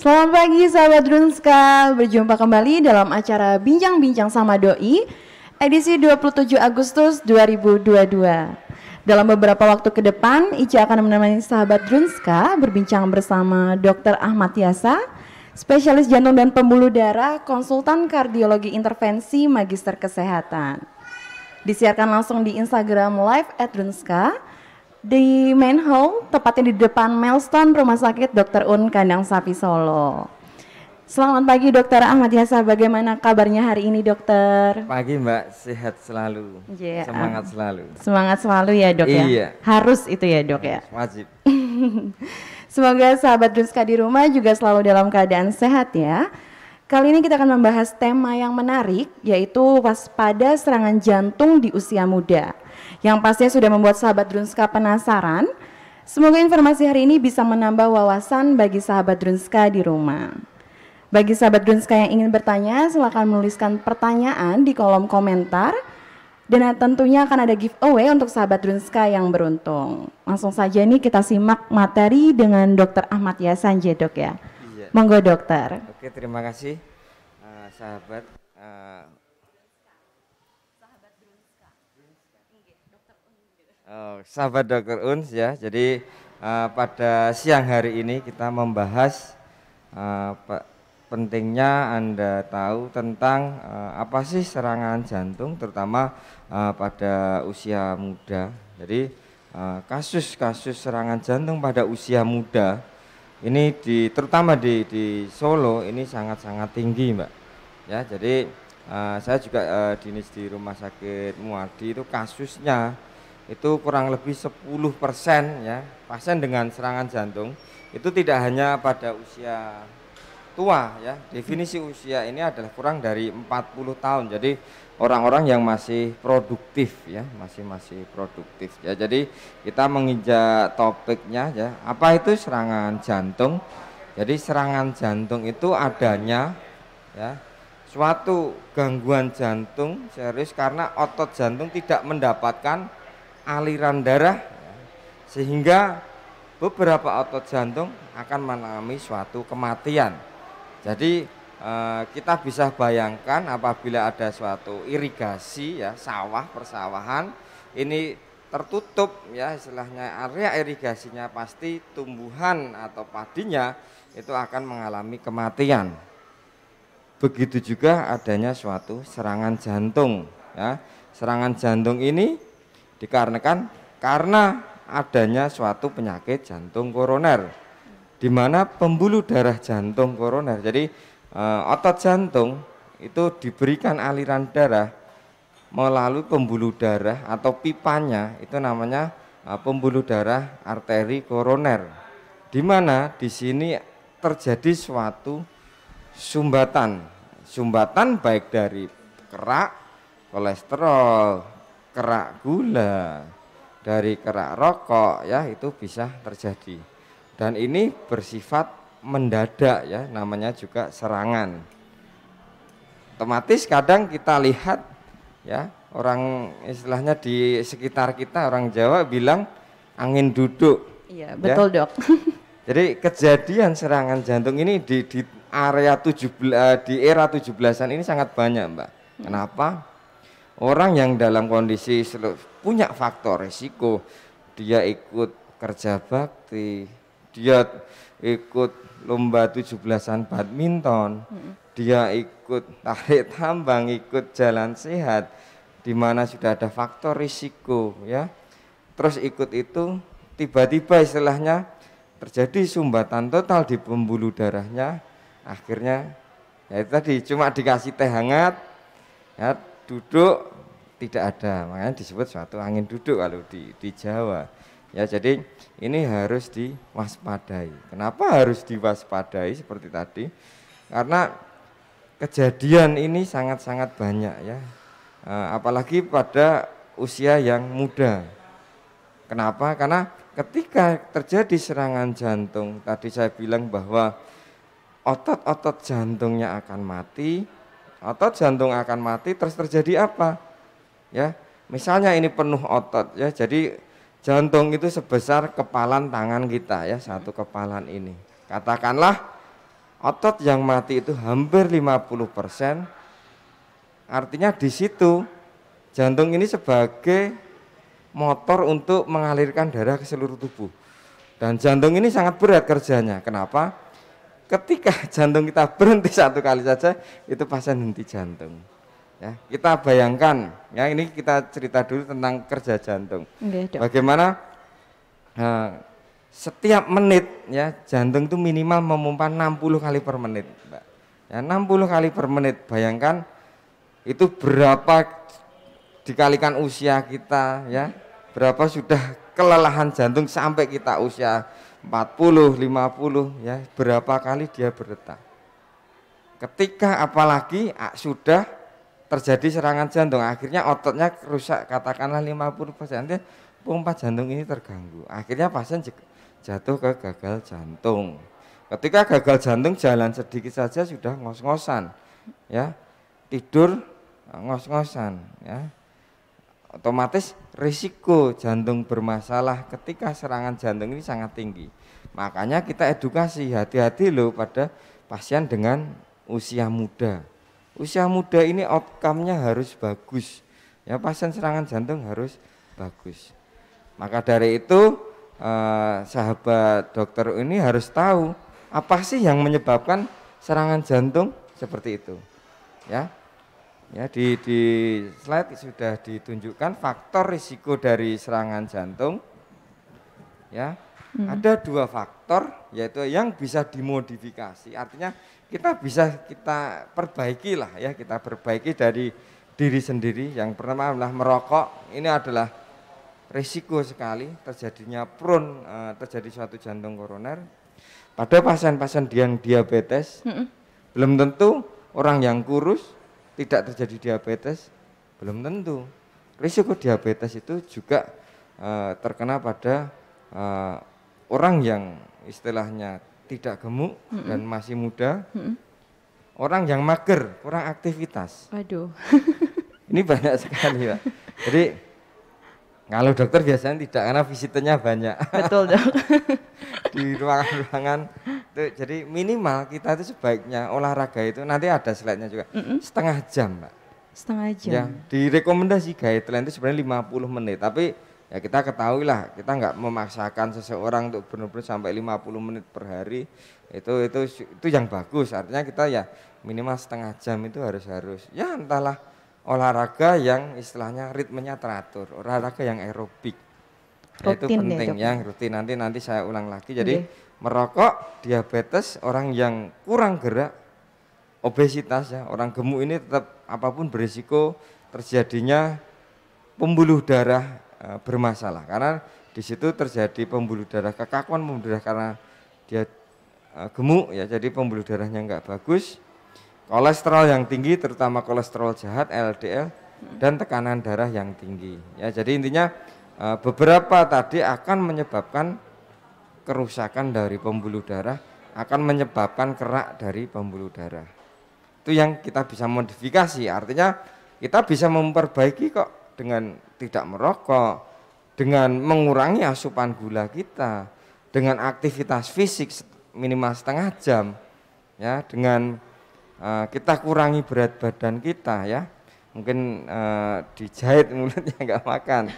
Selamat pagi sahabat Drunska, berjumpa kembali dalam acara Bincang-Bincang sama Doi, edisi 27 Agustus 2022. Dalam beberapa waktu ke depan, Ica akan menemani sahabat Drunska berbincang bersama Dr. Ahmad Yasa, spesialis jantung dan pembuluh darah, konsultan kardiologi intervensi, magister kesehatan. Disiarkan langsung di Instagram Live @Drunska, di main hall, tepatnya di depan Milestone Rumah Sakit Dr. Un Kandang Sapi Solo. Selamat pagi Dokter Ahmad Yasa, bagaimana kabarnya hari ini dokter? Pagi Mbak, sehat selalu, semangat selalu. Semangat selalu ya dok ya? Iya. Harus itu ya dok ya? Wajib. Semoga sahabat Drunska di rumah juga selalu dalam keadaan sehat ya. Kali ini kita akan membahas tema yang menarik, yaitu waspada serangan jantung di usia muda. Yang pastinya sudah membuat sahabat Drunska penasaran. Semoga informasi hari ini bisa menambah wawasan bagi sahabat Drunska di rumah. Bagi sahabat Drunska yang ingin bertanya, silakan menuliskan pertanyaan di kolom komentar. Dan tentunya akan ada giveaway untuk sahabat Drunska yang beruntung. Langsung saja nih kita simak materi dengan Dr. Ahmad Yasa dok ya. Iya. Monggo dokter. Oke, terima kasih sahabat. Sahabat Dr. Uns ya. Jadi pada siang hari ini kita membahas pentingnya Anda tahu tentang apa sih serangan jantung, terutama pada usia muda. Jadi kasus-kasus serangan jantung pada usia muda ini terutama di Solo ini sangat-sangat tinggi, Mbak. Ya, jadi saya juga dinas di Rumah Sakit Muardi itu kasusnya itu kurang lebih 10% ya, pasien dengan serangan jantung itu tidak hanya pada usia tua ya. Definisi usia ini adalah kurang dari 40 tahun. Jadi orang-orang yang masih produktif ya, masih produktif ya. Jadi kita menginjak topiknya ya, apa itu serangan jantung? Jadi serangan jantung itu adanya ya suatu gangguan jantung serius karena otot jantung tidak mendapatkan aliran darah sehingga beberapa otot jantung akan mengalami suatu kematian. Jadi kita bisa bayangkan apabila ada suatu irigasi ya, sawah persawahan ini tertutup ya, istilahnya area irigasinya, pasti tumbuhan atau padinya itu akan mengalami kematian. Begitu juga adanya suatu serangan jantung ya. Serangan jantung ini dikarenakan karena adanya suatu penyakit jantung koroner, di mana pembuluh darah jantung koroner. Jadi otot jantung itu diberikan aliran darah melalui pembuluh darah atau pipanya, itu namanya pembuluh darah arteri koroner, di mana di sini terjadi suatu sumbatan baik dari kerak kolesterol, kerak gula, dari kerak rokok ya, itu bisa terjadi. Dan ini bersifat mendadak ya, namanya juga serangan. Otomatis kadang kita lihat ya, orang istilahnya di sekitar kita, orang Jawa bilang angin duduk. Iya, betul ya. Dok. Jadi kejadian serangan jantung ini di area di era 17-an ini sangat banyak, Mbak. Kenapa? Orang yang dalam kondisi punya faktor risiko, dia ikut kerja bakti, dia ikut lomba 17-an badminton, dia ikut tarik tambang, ikut jalan sehat, di mana sudah ada faktor risiko ya. Terus ikut itu, tiba-tiba istilahnya terjadi sumbatan total di pembuluh darahnya, akhirnya ya itu tadi cuma dikasih teh hangat ya, duduk tidak ada, makanya disebut suatu angin duduk kalau di Jawa ya. Jadi ini harus diwaspadai. Kenapa harus diwaspadai seperti tadi? Karena kejadian ini sangat-sangat banyak ya, apalagi pada usia yang muda. Kenapa? Karena ketika terjadi serangan jantung, tadi saya bilang bahwa otot-otot jantungnya akan mati. Otot jantung akan mati, terus terjadi apa? Ya, misalnya ini penuh otot ya, jadi jantung itu sebesar kepalan tangan kita ya, satu kepalan ini. Katakanlah otot yang mati itu hampir 50%. Artinya di situ jantung ini sebagai motor untuk mengalirkan darah ke seluruh tubuh. Dan jantung ini sangat berat kerjanya. Kenapa? Ketika jantung kita berhenti satu kali saja, itu pasien henti jantung. Ya, kita bayangkan, ya ini kita cerita dulu tentang kerja jantung. Bagaimana setiap menit ya jantung itu minimal memompa 60 kali per menit, Mbak. Ya, 60 kali per menit. Bayangkan itu berapa dikalikan usia kita ya, berapa sudah kelelahan jantung sampai kita usia 40, 50 ya, berapa kali dia berdetak. Ketika apalagi sudah terjadi serangan jantung, akhirnya ototnya rusak, katakanlah 50%, pompa jantung ini terganggu. Akhirnya pasien jatuh ke gagal jantung. Ketika gagal jantung jalan sedikit saja sudah ngos-ngosan. Ya. Tidur ngos-ngosan ya. Otomatis risiko jantung bermasalah ketika serangan jantung ini sangat tinggi. Makanya kita edukasi, hati-hati loh pada pasien dengan usia muda. Usia muda ini outcome-nya harus bagus. Ya, pasien serangan jantung harus bagus. Maka dari itu sahabat dokter ini harus tahu apa sih yang menyebabkan serangan jantung seperti itu. Ya. Ya, di slide sudah ditunjukkan faktor risiko dari serangan jantung. Ya, ada 2 faktor, yaitu yang bisa dimodifikasi. Artinya kita perbaiki lah ya, kita perbaiki dari diri sendiri. Yang pertama adalah merokok. Ini adalah risiko sekali terjadinya terjadi suatu jantung koroner. Pada pasien-pasien yang diabetes, belum tentu orang yang kurus tidak terjadi diabetes, belum tentu. Risiko diabetes itu juga terkena pada orang yang istilahnya tidak gemuk dan masih muda, orang yang mager, kurang aktivitas. Waduh. Ini banyak sekali, Pak. Jadi kalau dokter biasanya tidak, karena visitenya banyak. Betul, Dok. Di ruangan-ruangan itu, jadi minimal kita itu sebaiknya olahraga itu, nanti ada slide-nya juga, setengah jam, Mbak. Setengah jam. Ya, direkomendasi guideline itu sebenarnya 50 menit, tapi ya kita ketahui lah, kita nggak memaksakan seseorang untuk benar-benar sampai 50 menit per hari. Itu yang bagus. Artinya kita ya minimal setengah jam itu harus ya entahlah, olahraga yang istilahnya ritmenya teratur, olahraga yang aerobik. Ya, itu penting ya, rutin. Nanti saya ulang lagi. Jadi merokok, diabetes, orang yang kurang gerak, obesitas ya, orang gemuk ini tetap apapun berisiko terjadinya pembuluh darah bermasalah, karena di situ terjadi pembuluh darah, kekakuan pembuluh darah karena dia gemuk ya, jadi pembuluh darahnya enggak bagus. Kolesterol yang tinggi, terutama kolesterol jahat LDL, dan tekanan darah yang tinggi. Ya, jadi intinya beberapa tadi akan menyebabkan kerusakan dari pembuluh darah, akan menyebabkan kerak dari pembuluh darah. Itu yang kita bisa modifikasi. Artinya kita bisa memperbaiki kok dengan tidak merokok, dengan mengurangi asupan gula kita, dengan aktivitas fisik minimal setengah jam, ya, dengan kita kurangi berat badan kita ya, mungkin dijahit mulutnya nggak makan,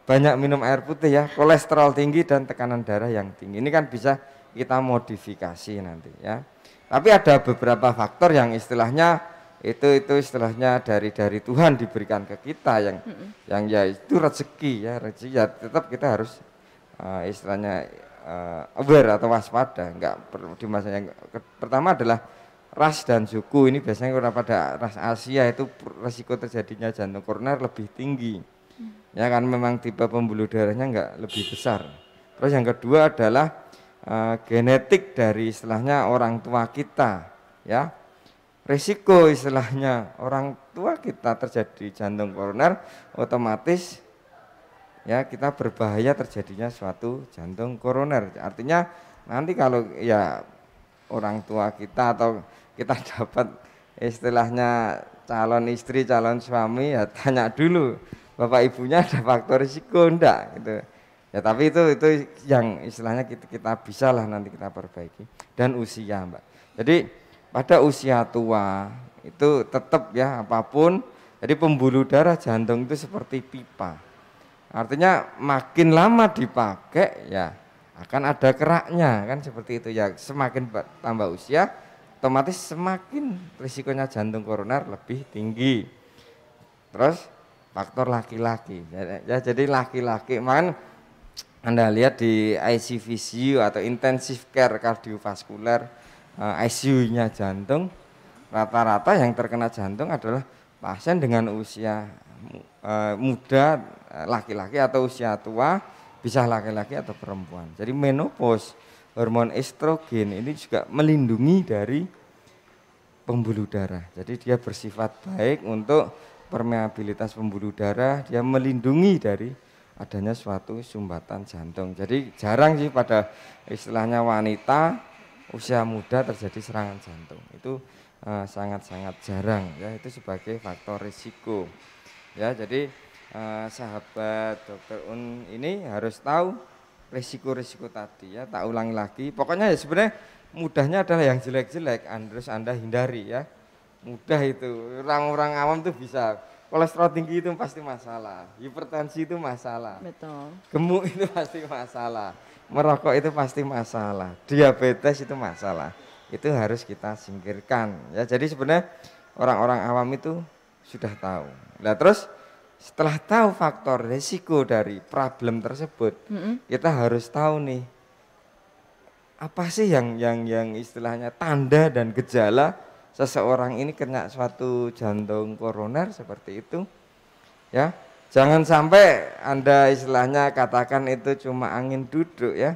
banyak minum air putih ya, kolesterol tinggi dan tekanan darah yang tinggi, ini kan bisa kita modifikasi nanti ya. Tapi ada beberapa faktor yang istilahnya itu istilahnya dari Tuhan diberikan ke kita, yang ya itu rezeki ya, tetap kita harus istilahnya aware atau waspada. Enggak perlu di masa yang pertama adalah ras dan suku. Ini biasanya kalau pada ras Asia itu resiko terjadinya jantung koroner lebih tinggi. Ya kan, memang tipe pembuluh darahnya enggak lebih besar. Terus yang kedua adalah genetik dari istilahnya orang tua kita ya. Risiko istilahnya orang tua kita terjadi jantung koroner, otomatis ya kita berbahaya terjadinya suatu jantung koroner. Artinya nanti kalau ya orang tua kita atau kita dapat istilahnya calon istri, calon suami, ya tanya dulu bapak ibunya ada faktor risiko enggak gitu. Ya tapi itu yang istilahnya kita bisa lah nanti kita perbaiki. Dan usia Mbak. Jadi pada usia tua itu tetap ya apapun. Jadi pembuluh darah jantung itu seperti pipa. Artinya makin lama dipakai ya akan ada keraknya kan seperti itu ya. Semakin tambah usia otomatis semakin risikonya jantung koroner lebih tinggi. Terus faktor laki-laki ya, jadi laki-laki makanya Anda lihat di ICVCU atau intensive care kardiovaskular ICU-nya jantung, rata-rata yang terkena jantung adalah pasien dengan usia muda laki-laki atau usia tua, bisa laki-laki atau perempuan. Jadi menopause, hormon estrogen ini juga melindungi dari pembuluh darah. Jadi dia bersifat baik untuk permeabilitas pembuluh darah, dia melindungi dari adanya suatu sumbatan jantung. Jadi jarang sih pada istilahnya wanita usia muda terjadi serangan jantung. Itu sangat-sangat jarang ya, itu sebagai faktor risiko. Ya, jadi sahabat Dokter Un ini harus tahu risiko-risiko tadi ya. Tak ulangi lagi. Pokoknya ya sebenarnya mudahnya adalah yang jelek-jelek harus Anda hindari ya. Mudah itu. Orang-orang awam tuh bisa. Kolesterol tinggi itu pasti masalah, hipertensi itu masalah, Betul. gemuk itu pasti masalah, merokok itu pasti masalah, diabetes itu masalah, itu harus kita singkirkan ya. Jadi sebenarnya orang-orang awam itu sudah tahu. Nah terus setelah tahu faktor risiko dari problem tersebut, kita harus tahu nih apa sih yang istilahnya tanda dan gejala seseorang ini kena suatu jantung koroner seperti itu ya. Jangan sampai Anda istilahnya katakan itu cuma angin duduk ya.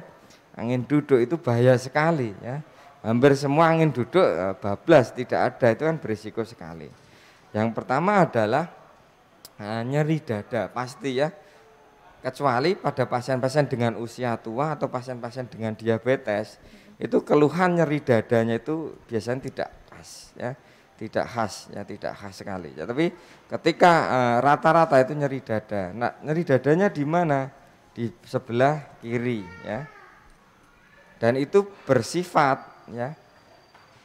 Angin duduk itu bahaya sekali ya. Hampir semua angin duduk bablas, tidak ada, itu kan berisiko sekali. Yang pertama adalah nyeri dada pasti ya. Kecuali pada pasien-pasien dengan usia tua atau pasien-pasien dengan diabetes, itu keluhan nyeri dadanya itu biasanya tidak ya, tidak khas ya, tidak khas sekali ya. Tapi ketika rata-rata itu nyeri dada. Nah, nyeri dadanya di mana? Di sebelah kiri ya. Dan itu bersifat ya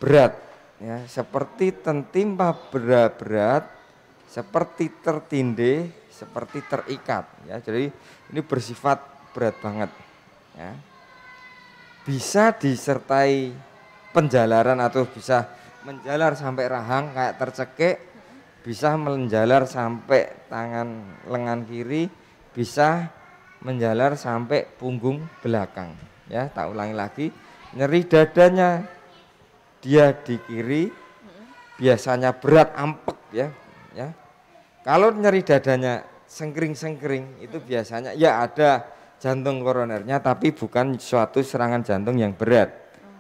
berat ya, seperti tertimpa berat-berat, seperti tertindih, seperti terikat ya. Jadi ini bersifat berat banget ya. Bisa disertai penjalaran atau bisa menjalar sampai rahang kayak tercekik, bisa menjalar sampai tangan lengan kiri, bisa menjalar sampai punggung belakang ya. Tak ulangi lagi, nyeri dadanya dia di kiri biasanya berat ampek ya. Kalau nyeri dadanya sengkring-sengkring itu biasanya ya ada jantung koronernya, tapi bukan suatu serangan jantung yang berat.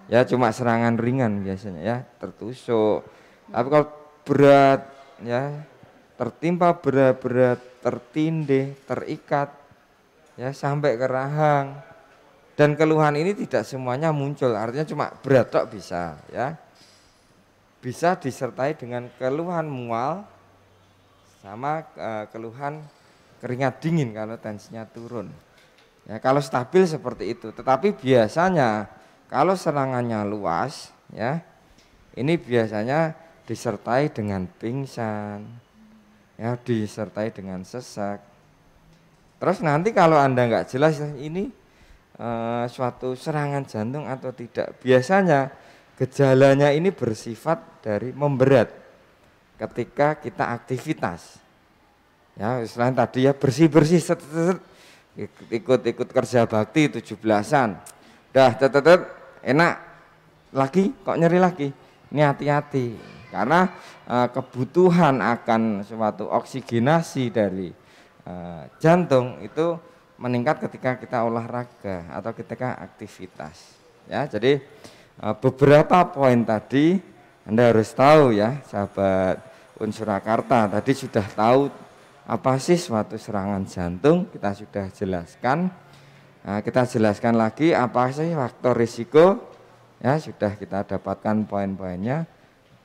Ya cuma serangan ringan biasanya ya, tertusuk. Tapi kalau berat ya, tertimpa berat-berat, tertindih, terikat ya sampai ke rahang. Dan keluhan ini tidak semuanya muncul, artinya cuma berat tok bisa ya. Bisa disertai dengan keluhan mual sama keluhan keringat dingin kalau tensinya turun. Ya kalau stabil seperti itu, tetapi biasanya kalau serangannya luas ya, ini biasanya disertai dengan pingsan ya, disertai dengan sesak. Terus nanti kalau Anda nggak jelas ini suatu serangan jantung atau tidak, biasanya gejalanya ini bersifat dari memberat ketika kita aktivitas ya. Selain tadi ya bersih-bersih, ikut kerja bakti 17-an, dah enak lagi kok nyeri lagi. Ini hati-hati karena kebutuhan akan suatu oksigenasi dari jantung itu meningkat ketika kita olahraga atau ketika aktivitas ya. Jadi beberapa poin tadi Anda harus tahu ya, sahabat Unsurakarta. Tadi sudah tahu apa sih suatu serangan jantung, kita sudah jelaskan. Nah, kita jelaskan lagi apa sih faktor risiko ya, sudah kita dapatkan poin-poinnya.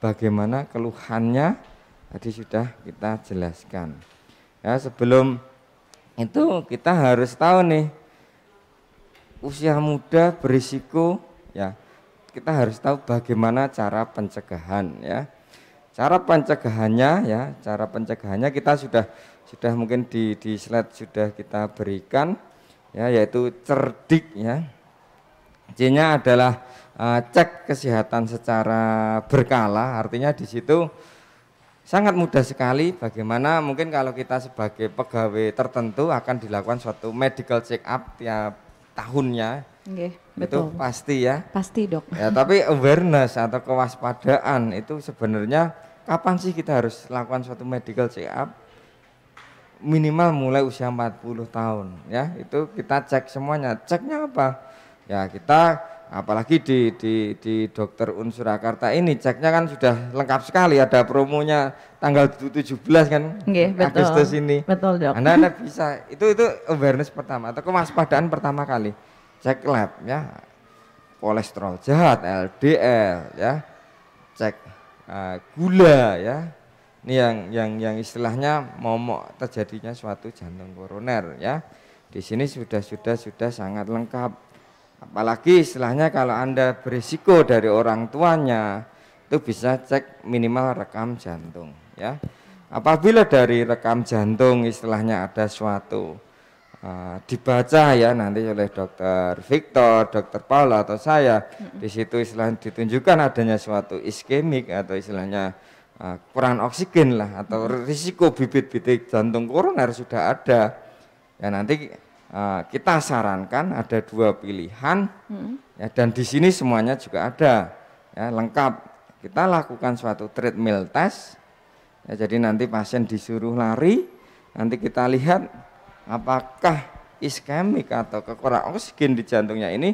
Bagaimana keluhannya tadi sudah kita jelaskan ya. Sebelum itu kita harus tahu nih usia muda berisiko ya, kita harus tahu bagaimana cara pencegahan ya. Cara pencegahannya kita sudah mungkin di slide sudah kita berikan ya, yaitu cerdik ya. C-nya adalah cek kesehatan secara berkala, artinya di situ sangat mudah sekali bagaimana mungkin kalau kita sebagai pegawai tertentu akan dilakukan suatu medical check up tiap tahunnya. Oke, betul. Itu pasti ya. Pasti dok. Ya, tapi awareness atau kewaspadaan itu sebenarnya kapan sih kita harus lakukan suatu medical check up? Minimal mulai usia 40 tahun ya, itu kita cek semuanya. Ceknya apa? Ya kita apalagi di Dokter Un Surakarta ini ceknya kan sudah lengkap sekali, ada promonya tanggal 17 kan. Agustus ini. Betul dok. Anda bisa itu awareness pertama atau kewaspadaan pertama kali. Cek lab ya, kolesterol jahat, LDL ya, cek gula ya. Ini yang istilahnya momok terjadinya suatu jantung koroner ya. Di sini sudah sangat lengkap. Apalagi istilahnya kalau Anda berisiko dari orang tuanya, itu bisa cek minimal rekam jantung ya. Apabila dari rekam jantung istilahnya ada suatu dibaca ya nanti oleh Dokter Victor, Dokter Paula atau saya, di situ istilahnya ditunjukkan adanya suatu iskemik atau istilahnya kurang oksigen lah atau risiko bibit-bibit jantung koroner sudah ada ya, nanti kita sarankan ada 2 pilihan ya, dan di sini semuanya juga ada ya, lengkap. Kita lakukan suatu treadmill test ya, jadi nanti pasien disuruh lari, nanti kita lihat apakah iskemik atau kekurangan oksigen di jantungnya ini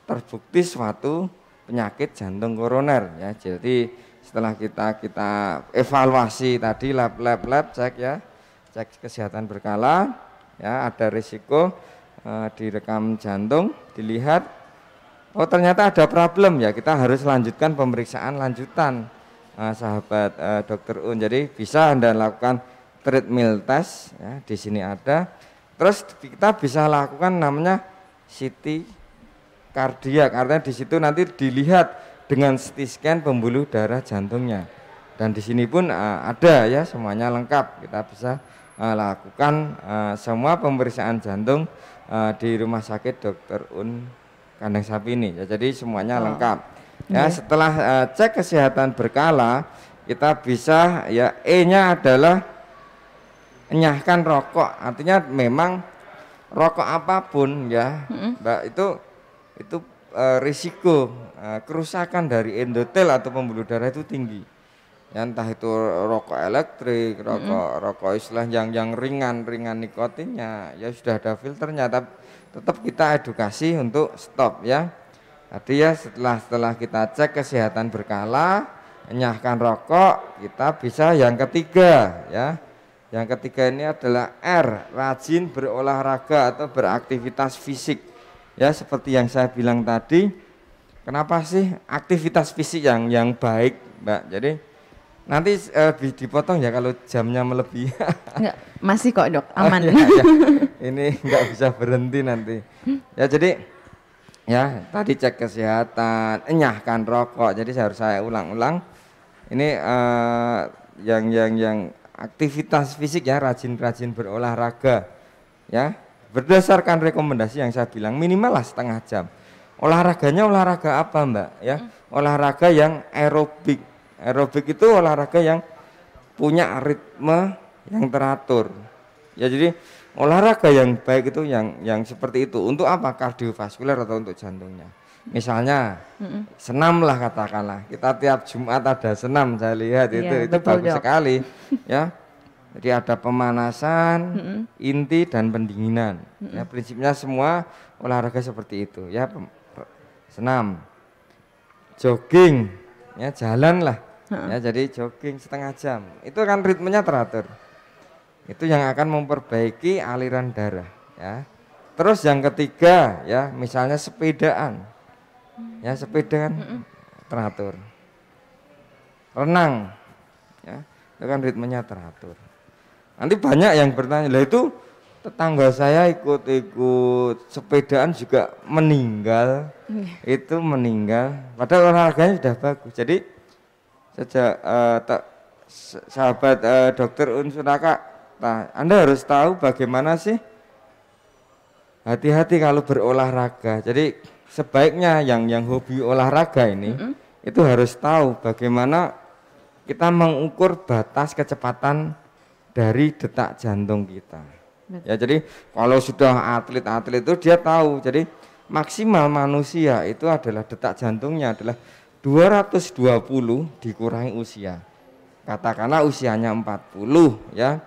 terbukti suatu penyakit jantung koroner ya. Jadi setelah kita evaluasi tadi lab cek ya, cek kesehatan berkala ya, ada risiko direkam jantung, dilihat oh ternyata ada problem ya, kita harus lanjutkan pemeriksaan lanjutan sahabat Dokter Un. Jadi bisa Anda lakukan treadmill test ya, di sini ada. Terus kita bisa lakukan namanya CT kardiak, artinya di situ nanti dilihat dengan CT scan pembuluh darah jantungnya. Dan di sini pun ada ya, semuanya lengkap. Kita bisa lakukan semua pemeriksaan jantung di Rumah Sakit Dokter Un Kandang Sapi ini ya, jadi semuanya lengkap ya. Setelah cek kesehatan berkala, kita bisa ya, E-nya adalah enyahkan rokok, artinya memang rokok apapun ya Mbak, itu risiko kerusakan dari endotel atau pembuluh darah itu tinggi ya, entah itu rokok elektrik, rokok istilah yang ringan nikotinnya ya sudah ada filternya, tapi tetap kita edukasi untuk stop ya. Tadi ya setelah kita cek kesehatan berkala, enyahkan rokok, kita bisa yang ketiga ya. Yang ketiga ini adalah R, rajin berolahraga atau beraktivitas fisik ya, seperti yang saya bilang tadi. Kenapa sih aktivitas fisik yang baik Mbak? Jadi nanti dipotong ya kalau jamnya melebihi. Enggak, masih kok dok, aman. Oh, ya. Ini nggak bisa berhenti nanti. Ya jadi ya tadi cek kesehatan, enyahkan rokok. Jadi saya ulang-ulang. Ini yang aktivitas fisik ya, rajin berolahraga. Ya, berdasarkan rekomendasi yang saya bilang minimal lah setengah jam. Olahraganya olahraga apa Mbak? Ya, olahraga yang aerobik. Aerobik itu olahraga yang punya ritme yang teratur. Ya jadi olahraga yang baik itu yang seperti itu. Untuk apa? Kardiovaskuler atau untuk jantungnya. Misalnya senam lah katakanlah. Kita tiap Jumat ada senam, saya lihat itu bagus sekali. Ya. Jadi ada pemanasan, inti dan pendinginan. Ya, prinsipnya semua olahraga seperti itu. Ya, senam, jogging, ya jalan lah. Ya, jadi jogging setengah jam. Itu kan ritmenya teratur. Itu yang akan memperbaiki aliran darah. Ya. Terus yang ketiga, ya misalnya sepedaan. Ya, sepeda kan teratur. Renang, ya, itu kan ritmenya teratur. Nanti banyak yang bertanya, lah itu tetangga saya ikut-ikut sepedaan juga meninggal. Itu meninggal padahal olahraganya sudah bagus. Jadi sejak sahabat dokter Unsuraka, nah, Anda harus tahu bagaimana sih hati-hati kalau berolahraga. Jadi sebaiknya yang hobi olahraga ini itu harus tahu bagaimana kita mengukur batas kecepatan dari detak jantung kita. Ya, jadi kalau sudah atlet-atlet itu dia tahu. Jadi maksimal manusia itu adalah detak jantungnya adalah 220 dikurangi usia. Katakanlah usianya 40 ya.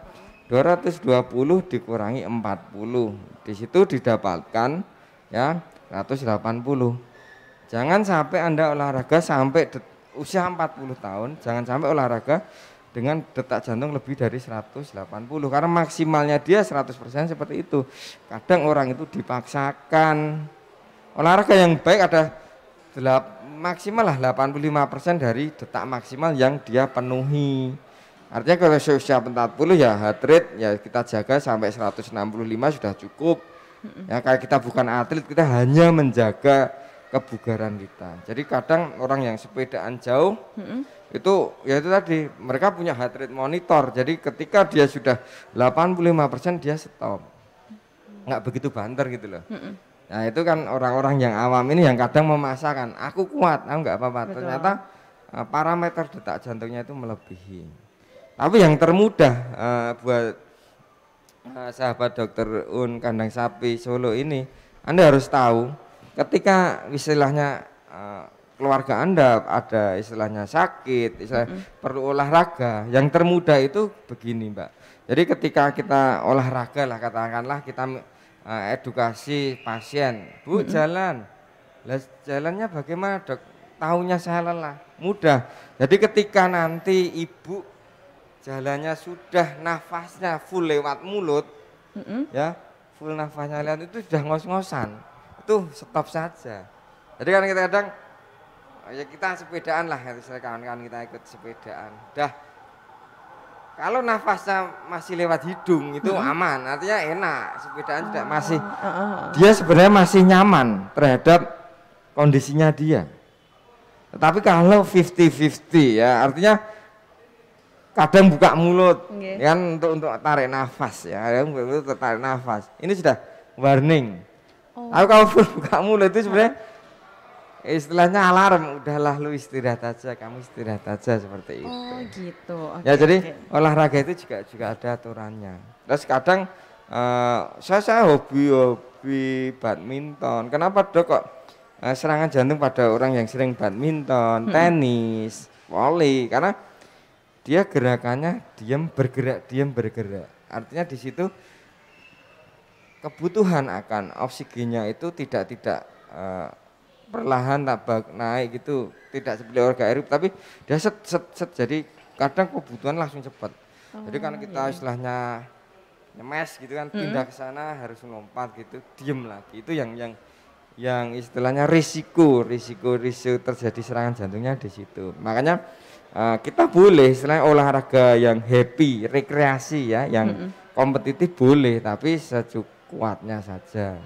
220 dikurangi 40. Di situ didapatkan ya 180. Jangan sampai Anda olahraga sampai usia 40 tahun, jangan sampai olahraga dengan detak jantung lebih dari 180 karena maksimalnya dia 100% seperti itu. Kadang orang itu dipaksakan. Olahraga yang baik ada maksimal lah 85% dari detak maksimal yang dia penuhi. Artinya kalau usia 40 ya heart rate ya kita jaga sampai 165 sudah cukup. Ya kayak kita bukan atlet, kita hanya menjaga kebugaran kita. Jadi kadang orang yang sepedaan jauh itu ya itu tadi mereka punya heart rate monitor. Jadi ketika dia sudah 85% dia stop. Nggak begitu banter gitu loh. Nah itu kan orang-orang yang awam ini yang kadang memaksakan, aku kuat, aku nggak apa-apa. Ternyata parameter detak jantungnya itu melebihi. Tapi yang termudah buat sahabat dokter Un Kandang Sapi Solo ini, Anda harus tahu ketika istilahnya keluarga Anda ada istilahnya sakit, perlu olahraga, yang termudah itu begini Mbak. Jadi ketika kita olahraga lah, katakanlah kita edukasi pasien, Bu jalan, lah jalannya bagaimana dok? Tahunya saya lelah, mudah. Jadi ketika nanti ibu jalannya sudah nafasnya full lewat mulut, ya full nafasnya lewat itu sudah ngos-ngosan, itu stop saja. Jadi kan kita kadang ya kita sepedaan lah, misalnya kawan-kawan kita ikut sepedaan, dah kalau nafasnya masih lewat hidung itu aman, artinya enak, sepedaan tidak masih, dia sebenarnya masih nyaman terhadap kondisinya dia. Tetapi kalau 50-50 ya, artinya kadang buka mulut, kan untuk tarik nafas ya, untuk tarik nafas. Ini sudah warning. Tapi kalau buka mulut itu sebenarnya istilahnya alarm, udahlah lu istirahat aja, kamu istirahat aja seperti itu. Oh gitu. Ya jadi olahraga itu juga ada aturannya. Terus kadang saya hobi badminton. Kenapa dok kok serangan jantung pada orang yang sering badminton, tenis, voli? Karena dia gerakannya diam bergerak. Artinya di situ kebutuhan akan oksigennya itu tidak perlahan naik gitu, tidak seperti organ aerobik, tapi dia set. Jadi kadang kebutuhan langsung cepat. Jadi kan kita istilahnya nyemes gitu kan, pindah ke sana harus melompat gitu, diem lagi. Itu yang istilahnya risiko terjadi serangan jantungnya di situ. Makanya kita boleh istilahnya olahraga yang happy, rekreasi ya, yang kompetitif boleh, tapi secukuatnya saja.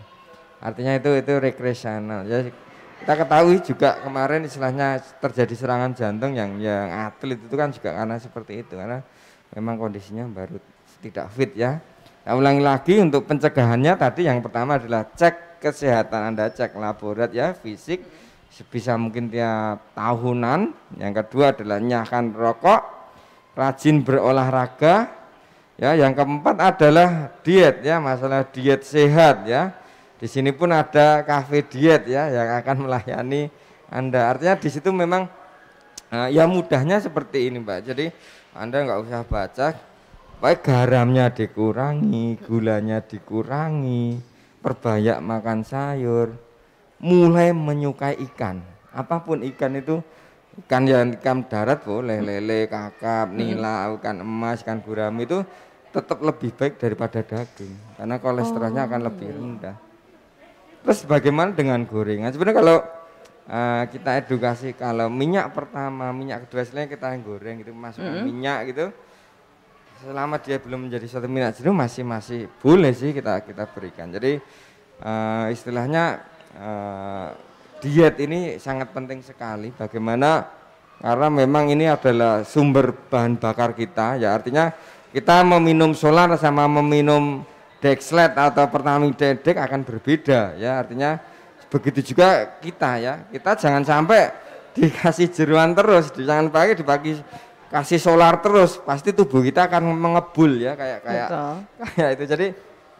Artinya itu rekreasional. Ya, kita ketahui juga kemarin istilahnya terjadi serangan jantung yang atlet itu kan juga karena seperti itu, karena memang kondisinya baru tidak fit ya. Nah, ulangi lagi untuk pencegahannya tadi yang pertama adalah cek kesehatan Anda, cek laborat ya, fisik sebisa mungkin tiap tahunan. Yang kedua adalah nyahkan rokok, rajin berolahraga ya. Yang keempat adalah diet ya, masalah diet sehat ya. Di sini pun ada kafe diet ya yang akan melayani Anda. Artinya di situ memang ya mudahnya seperti ini Mbak. Jadi Anda nggak usah baca, baik garamnya dikurangi, gulanya dikurangi, perbanyak makan sayur, mulai menyukai ikan. Apapun ikan itu, ikan darat boleh, lele, kakap, nila, ikan emas, ikan gurami itu tetap lebih baik daripada daging karena kolesterolnya akan lebih rendah. Terus bagaimana dengan gorengan? Sebenarnya kalau kita edukasi, kalau minyak pertama, minyak kedua, selain kita goreng gitu, masukkan minyak gitu, selama dia belum menjadi suatu minyak jenuh masih boleh sih kita berikan. Jadi istilahnya diet ini sangat penting sekali. Bagaimana? Karena memang ini adalah sumber bahan bakar kita. Ya artinya kita meminum solar sama meminum Dexlet atau Pertamina Dex akan berbeda. Ya artinya begitu juga kita ya. Kita jangan sampai dikasih jeruan terus, jangan dipakai kasih solar terus, pasti tubuh kita akan mengebul ya kayak itu. Jadi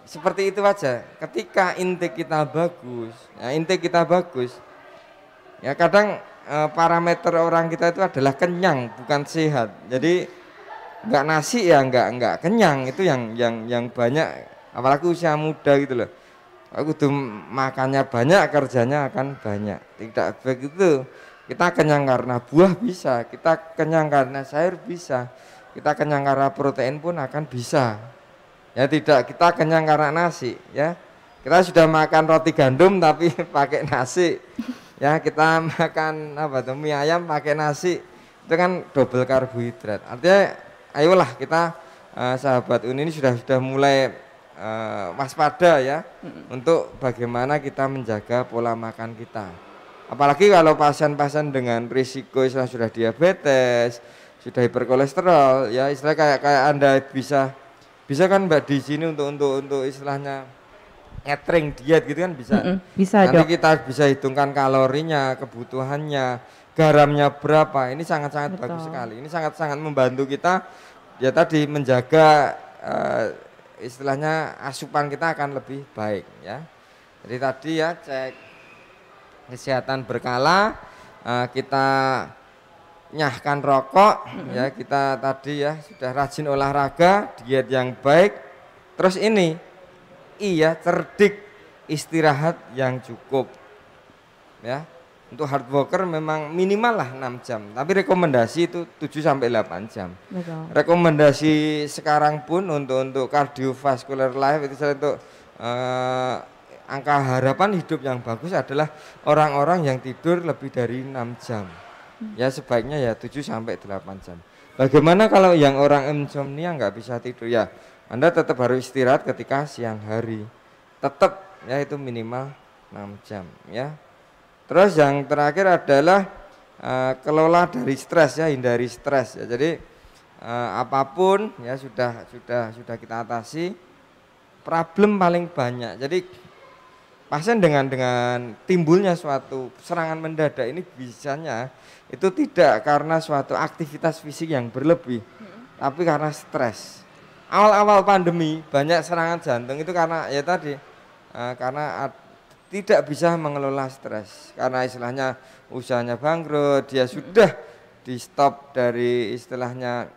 seperti itu aja. Ketika intake kita bagus, ya kadang parameter orang kita itu adalah kenyang bukan sehat. Jadi nggak nasi ya nggak kenyang, itu yang banyak, apalagi usia muda gitu loh. Aku tuh makannya banyak, kerjanya akan banyak. Tidak begitu. Kita kenyang karena buah bisa, kita kenyang karena sayur bisa, kita kenyang karena protein pun akan bisa. Ya tidak kita kenyang karena nasi ya. Kita sudah makan roti gandum tapi pakai nasi. Ya kita makan mie ayam pakai nasi. Itu kan double karbohidrat. Artinya ayolah kita sahabat Uni ini sudah mulai waspada ya untuk bagaimana kita menjaga pola makan kita. Apalagi kalau pasien-pasien dengan risiko sudah diabetes, sudah hiperkolesterol, ya istilah kayak Anda bisa kan Mbak di sini untuk istilahnya catering diet gitu kan bisa. Bisa nanti dok. kita bisa hitungkan kalorinya, kebutuhannya, garamnya berapa. Ini sangat-sangat bagus sekali. Ini sangat-sangat membantu kita ya tadi menjaga istilahnya asupan kita akan lebih baik ya. Jadi tadi ya cek kesehatan berkala, kita nyahkan rokok ya, kita tadi ya sudah rajin olahraga, diet yang baik, terus ini cerdik, istirahat yang cukup ya. Untuk hard worker memang minimal lah 6 jam, tapi rekomendasi itu 7 sampai 8 jam. Betul. Rekomendasi sekarang pun untuk cardiovascular life itu untuk angka harapan hidup yang bagus adalah orang-orang yang tidur lebih dari 6 jam. Ya sebaiknya ya 7 sampai 8 jam. Bagaimana kalau yang orang insomnia nggak bisa tidur ya? Anda tetap harus istirahat ketika siang hari. Tetap ya itu minimal 6 jam ya. Terus yang terakhir adalah kelola dari stres ya, hindari stres ya. Jadi apapun ya sudah kita atasi. Problem paling banyak. Jadi pasien dengan timbulnya suatu serangan mendadak ini bisanya itu tidak karena suatu aktivitas fisik yang berlebih, tapi karena stres. Awal-awal pandemi banyak serangan jantung itu karena ya tadi karena tidak bisa mengelola stres, karena istilahnya usahanya bangkrut, dia sudah di stop dari istilahnya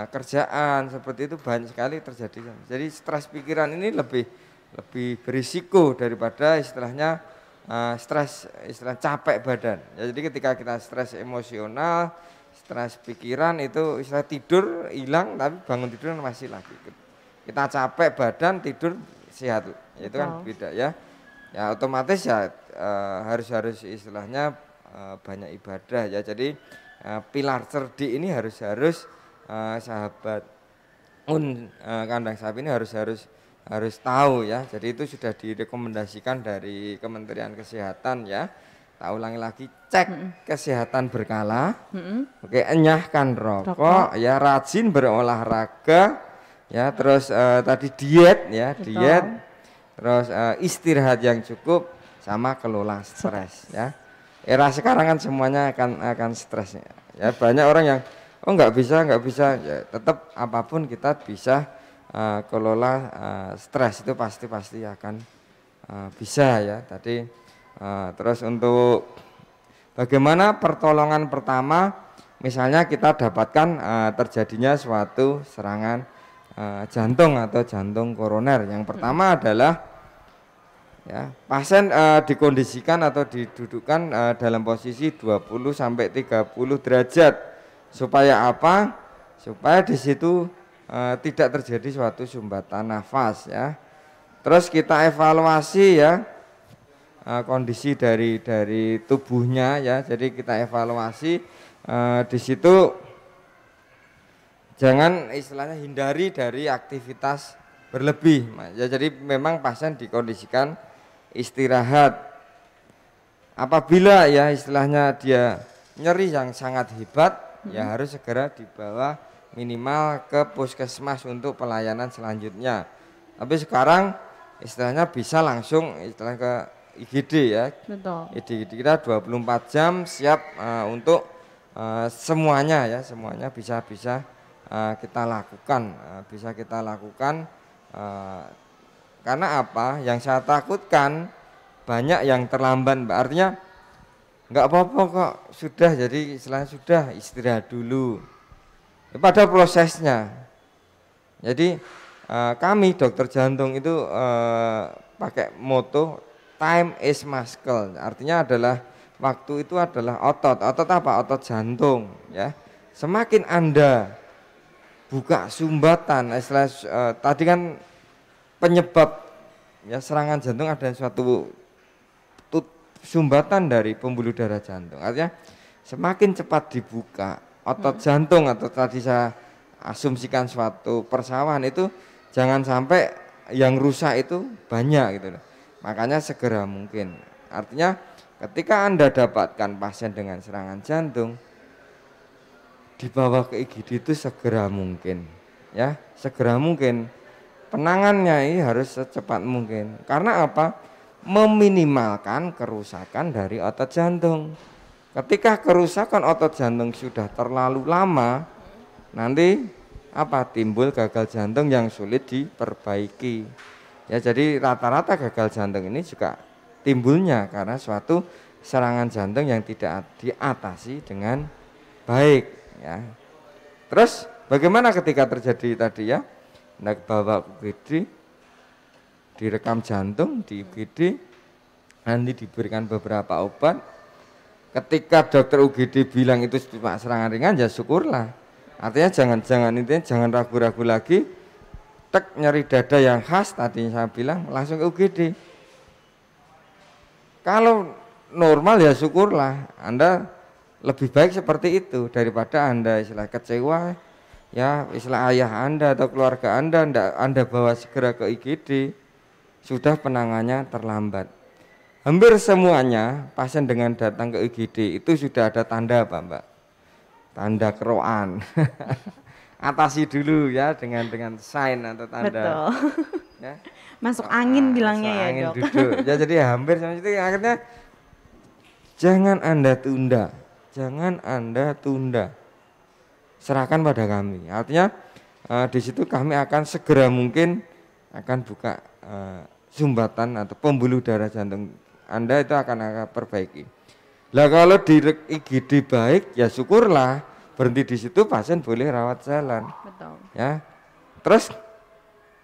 kerjaan, seperti itu banyak sekali terjadi. Jadi stres pikiran ini lebih berisiko daripada istilahnya istilah capek badan. Ya, jadi ketika kita stres emosional, stres pikiran itu istilah tidur hilang tapi bangun tidur masih lagi. Kita capek badan, tidur sehat. Itu kan beda ya. Ya otomatis ya harus istilahnya banyak ibadah ya. Jadi pilar cerdik ini harus sahabat kandang sapi ini harus tahu ya. Jadi itu sudah direkomendasikan dari Kementerian Kesehatan ya. Tak ulangi lagi, cek kesehatan berkala. Oke, enyahkan rokok ya, rajin berolahraga ya, terus tadi diet ya. Betul. Diet, terus istirahat yang cukup sama kelola stres ya. Era sekarang kan semuanya akan stres ya. Banyak orang yang nggak bisa ya, tetap apapun kita bisa kelola stres itu pasti akan bisa ya. Tadi terus untuk bagaimana pertolongan pertama, misalnya kita dapatkan terjadinya suatu serangan jantung atau jantung koroner. Yang pertama adalah ya, pasien dikondisikan atau didudukkan dalam posisi 20 sampai 30 derajat. Supaya apa? Supaya di situ tidak terjadi suatu sumbatan nafas ya. Terus kita evaluasi ya kondisi dari tubuhnya ya. Jadi kita evaluasi di situ jangan istilahnya hindari dari aktivitas berlebih. Ya, jadi memang pasien dikondisikan istirahat. Apabila ya istilahnya dia nyeri yang sangat hebat, ya harus segera dibawa minimal ke puskesmas untuk pelayanan selanjutnya. Tapi sekarang istilahnya bisa langsung istilah ke IGD ya. Betul. IGD kita 24 jam siap untuk semuanya ya, semuanya bisa kita lakukan, karena apa? Yang saya takutkan banyak yang terlambat, Mbak. Artinya nggak apa-apa kok, sudah, jadi istilahnya sudah istirahat dulu. Pada prosesnya, jadi kami dokter jantung itu pakai moto time is muscle, artinya adalah waktu itu adalah otot apa? Otot jantung ya. Semakin Anda buka sumbatan, istilah tadi kan penyebab ya serangan jantung ada suatu sumbatan dari pembuluh darah jantung. Artinya semakin cepat dibuka otot jantung, atau tadi saya asumsikan suatu persawahan, itu jangan sampai yang rusak itu banyak gitu loh. Makanya segera mungkin. Artinya ketika Anda dapatkan pasien dengan serangan jantung, dibawa ke IGD itu segera mungkin ya, segera mungkin. Penanganannya ini harus secepat mungkin. Karena apa? Meminimalkan kerusakan dari otot jantung. Ketika kerusakan otot jantung sudah terlalu lama, nanti apa? Timbul gagal jantung yang sulit diperbaiki. Ya, jadi rata-rata gagal jantung ini juga timbulnya karena suatu serangan jantung yang tidak diatasi dengan baik. Ya. Terus bagaimana ketika terjadi tadi ya? Nah, bawa UGD, direkam jantung di UGD, nanti diberikan beberapa obat. Ketika dokter UGD bilang itu cuma serangan ringan, ya syukurlah. Artinya jangan ragu-ragu lagi. Tek, nyeri dada yang khas tadi saya bilang, langsung ke UGD. Kalau normal ya syukurlah, Anda lebih baik seperti itu daripada Anda istilah kecewa ya, istilah ayah Anda atau keluarga Anda bawa segera ke IGD, sudah penanganannya terlambat. Hampir semuanya pasien dengan datang ke IGD itu sudah ada tanda apa, Mbak? Tanda keroan. Atasi dulu ya dengan sign atau tanda. Betul. Ya. Masuk angin bilangnya ya, angin Dok. duduk. Ya, jadi hampir sama itu akhirnya jangan Anda tunda. Jangan Anda tunda, serahkan pada kami. Artinya di situ kami akan segera mungkin akan buka sumbatan atau pembuluh darah jantung Anda, itu akan perbaiki. Lah kalau di IGD baik ya syukurlah, berhenti di situ pasien boleh rawat jalan. Betul. Ya, terus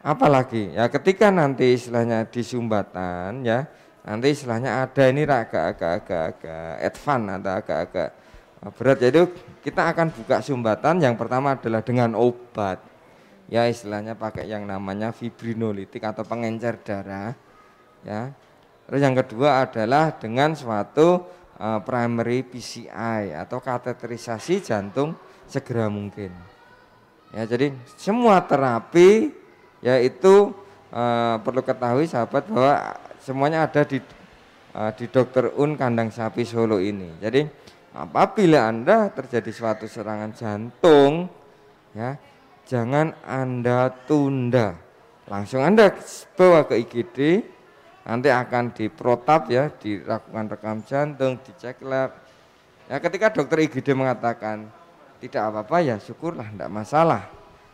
apalagi ya ketika nanti istilahnya di sumbatan ya. Nanti istilahnya ada ini agak advance atau agak berat, yaitu kita akan buka sumbatan. Yang pertama adalah dengan obat ya, istilahnya pakai yang namanya fibrinolitik atau pengencer darah ya. Terus yang kedua adalah dengan suatu primary PCI atau kateterisasi jantung segera mungkin ya. Jadi semua terapi yaitu perlu ketahui sahabat bahwa semuanya ada di Dr. Un Kandang Sapi Solo ini. Jadi apabila Anda terjadi suatu serangan jantung ya, jangan Anda tunda. Langsung Anda bawa ke IGD, nanti akan diprotap ya, dilakukan rekam jantung, dicek lab. Ya, ketika dokter IGD mengatakan tidak apa-apa ya syukurlah, tidak masalah.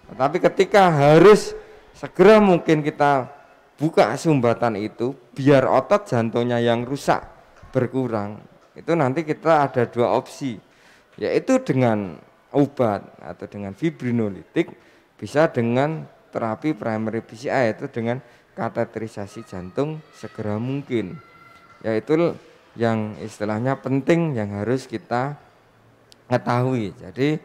Tetapi ketika harus segera mungkin kita buka sumbatan itu biar otot jantungnya yang rusak berkurang, itu nanti kita ada dua opsi, yaitu dengan obat atau dengan fibrinolitik, bisa dengan terapi primary PCI yaitu dengan kateterisasi jantung segera mungkin. Yaitu yang istilahnya penting yang harus kita ketahui. Jadi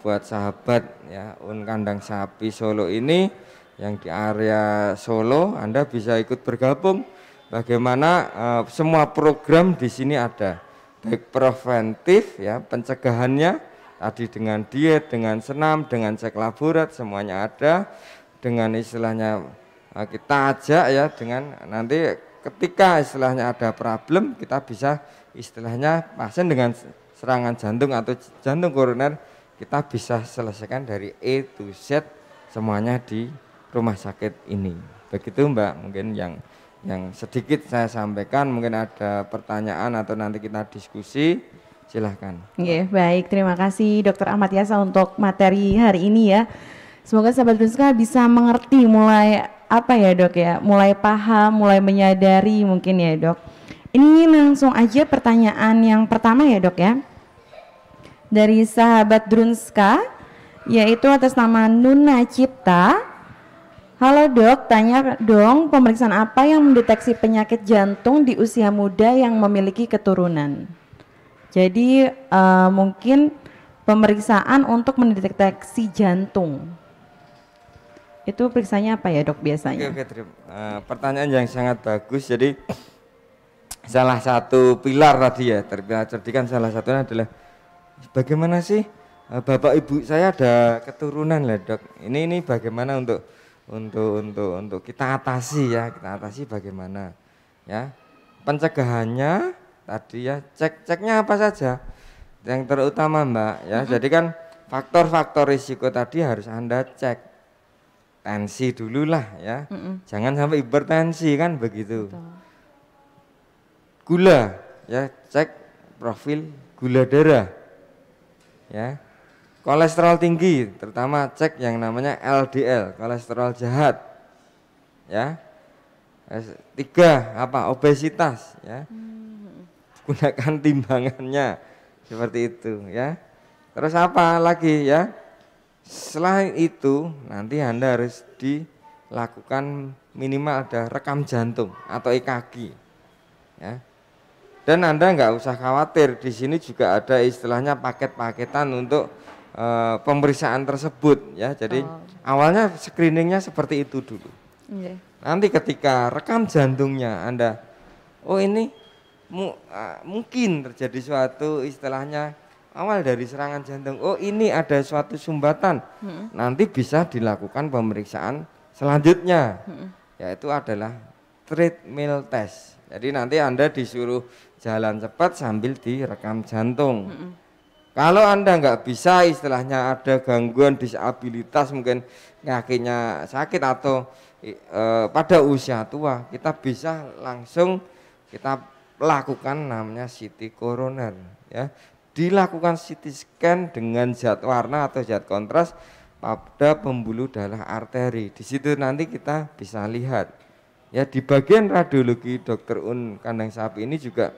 buat sahabat ya Un Kandang Sapi Solo ini yang di area Solo, Anda bisa ikut bergabung. Bagaimana semua program di sini ada, baik preventif ya pencegahannya, tadi dengan diet, dengan senam, dengan cek laborat semuanya ada, dengan istilahnya kita ajak ya, dengan nanti ketika istilahnya ada problem kita bisa istilahnya pasien dengan serangan jantung atau jantung koroner kita bisa selesaikan dari A to Z semuanya di rumah sakit ini. Begitu Mbak, mungkin yang sedikit saya sampaikan, mungkin ada pertanyaan atau nanti kita diskusi, silahkan. Baik, terima kasih Dr. Ahmad Yasa untuk materi hari ini ya. Semoga sahabat Drunska bisa mengerti mulai apa ya Dok ya, mulai paham, mulai menyadari mungkin ya Dok. Ini langsung aja pertanyaan yang pertama ya Dok ya. Dari sahabat Drunska, yaitu atas nama Nuna Cipta. Halo Dok, tanya dong pemeriksaan apa yang mendeteksi penyakit jantung di usia muda yang memiliki keturunan. Jadi mungkin pemeriksaan untuk mendeteksi jantung. Itu periksanya apa ya Dok biasanya? Oke, pertanyaan yang sangat bagus. Jadi salah satu pilar tadi ya, terpilar cerdikan salah satunya adalah bagaimana sih bapak ibu saya ada keturunan lah Dok. Ini bagaimana untuk kita atasi ya, kita atasi bagaimana ya. Pencegahannya tadi ya, ceknya apa saja yang terutama Mbak ya. Jadi kan faktor-faktor risiko tadi harus Anda cek. Tensi dulu lah ya, jangan sampai hipertensi kan begitu. Betul. Gula ya, cek profil gula darah ya. Kolesterol tinggi, terutama cek yang namanya LDL, kolesterol jahat ya. 3 obesitas ya. Gunakan timbangannya seperti itu ya. Terus apa lagi ya? Selain itu nanti Anda harus dilakukan minimal ada rekam jantung atau EKG ya. Dan Anda nggak usah khawatir, di sini juga ada istilahnya paket-paketan untuk pemeriksaan tersebut ya. Jadi awalnya screeningnya seperti itu dulu. Nanti ketika rekam jantungnya Anda, oh ini mungkin terjadi suatu istilahnya awal dari serangan jantung, oh ini ada suatu sumbatan, nanti bisa dilakukan pemeriksaan selanjutnya, yaitu adalah treadmill test. Jadi nanti Anda disuruh jalan cepat sambil direkam jantung. Kalau Anda nggak bisa istilahnya ada gangguan disabilitas, mungkin kakinya sakit atau pada usia tua, kita bisa langsung kita lakukan namanya CT koroner ya. Dilakukan CT scan dengan zat warna atau zat kontras pada pembuluh darah arteri. Di situ nanti kita bisa lihat ya. Di bagian radiologi Dr. Un kandang sapi ini juga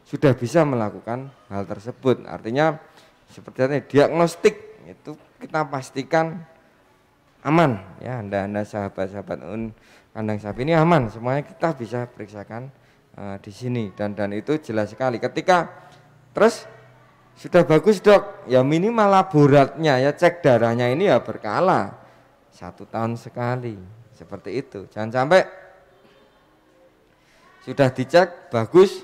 sudah bisa melakukan hal tersebut. Artinya seperti diagnostik itu kita pastikan aman ya. Anda sahabat-sahabat Un kandang sapi ini aman, semuanya kita bisa periksakan di sini dan itu jelas sekali. Ketika terus sudah bagus Dok, ya minimal laboratnya ya, cek darahnya ini ya berkala 1 tahun sekali, seperti itu. Jangan sampai sudah dicek bagus,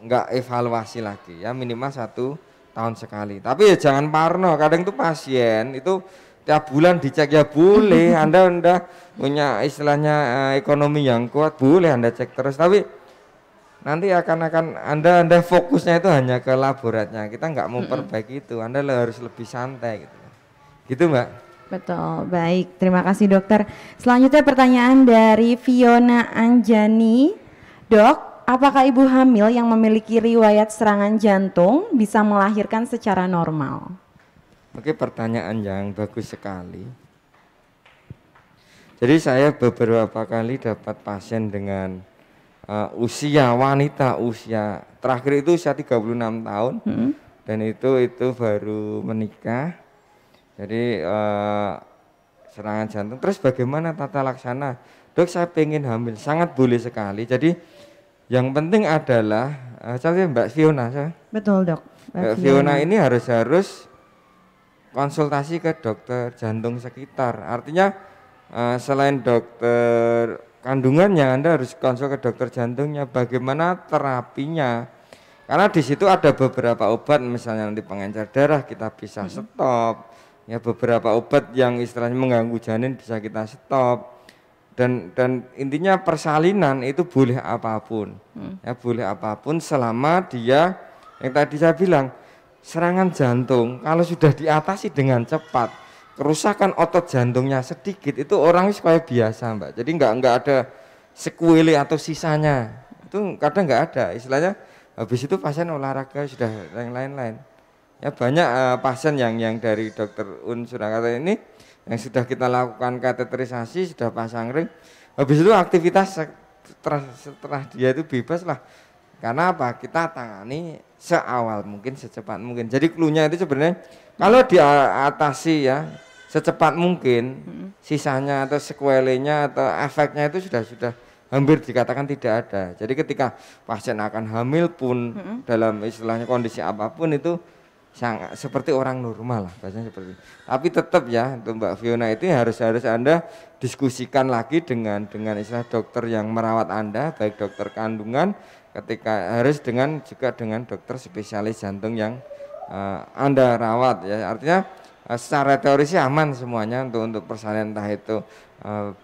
enggak evaluasi lagi ya, minimal 1 tahun sekali. Tapi ya jangan parno, kadang itu pasien itu tiap bulan dicek ya boleh, Anda punya istilahnya ekonomi yang kuat, boleh Anda cek terus, tapi nanti akan Anda fokusnya itu hanya ke laboratnya, kita nggak mau perbaiki itu, Anda harus lebih santai gitu Mbak. Betul, baik, terima kasih dokter. Selanjutnya pertanyaan dari Fiona Anjani. Dok, apakah ibu hamil yang memiliki riwayat serangan jantung bisa melahirkan secara normal? Oke, pertanyaan yang bagus sekali. Jadi saya beberapa kali dapat pasien dengan usia wanita, usia terakhir itu usia 36 tahun dan itu baru menikah. Jadi serangan jantung. Terus bagaimana tata laksana? Dok, saya pengen hamil, sangat boleh sekali. Jadi yang penting adalah saya Mbak Fiona saya. Betul Dok. Mbak Fiona ini harus konsultasi ke dokter jantung sekitar. Artinya selain dokter kandungannya, Anda harus konsul ke dokter jantungnya, bagaimana terapinya. Karena di situ ada beberapa obat, misalnya nanti pengencer darah kita bisa stop, ya beberapa obat yang istilahnya mengganggu janin bisa kita stop, dan intinya persalinan itu boleh apapun, ya boleh apapun selama dia yang tadi saya bilang serangan jantung kalau sudah diatasi dengan cepat, kerusakan otot jantungnya sedikit itu orang kayak biasa Mbak, jadi nggak ada sequelae atau sisanya, itu kadang nggak ada istilahnya. Habis itu pasien olahraga sudah yang lain-lain. Ya banyak pasien yang dari Dokter Un Surakarta ini yang sudah kita lakukan kateterisasi, sudah pasang ring. Habis itu aktivitas setelah dia itu bebas lah. Karena apa? Kita tangani seawal mungkin, secepat mungkin. Jadi cluenya itu sebenarnya kalau diatasi ya secepat mungkin, sisanya atau sequelenya atau efeknya itu sudah hampir dikatakan tidak ada. Jadi ketika pasien akan hamil pun dalam istilahnya kondisi apapun itu sangat seperti orang normal lah, bahasanya seperti itu. Tapi tetap ya untuk Mbak Fiona itu harus Anda diskusikan lagi dengan istilah dokter yang merawat Anda, baik dokter kandungan ketika harus juga dengan dokter spesialis jantung yang Anda rawat ya. Artinya secara teori sih aman semuanya untuk persalinan, entah itu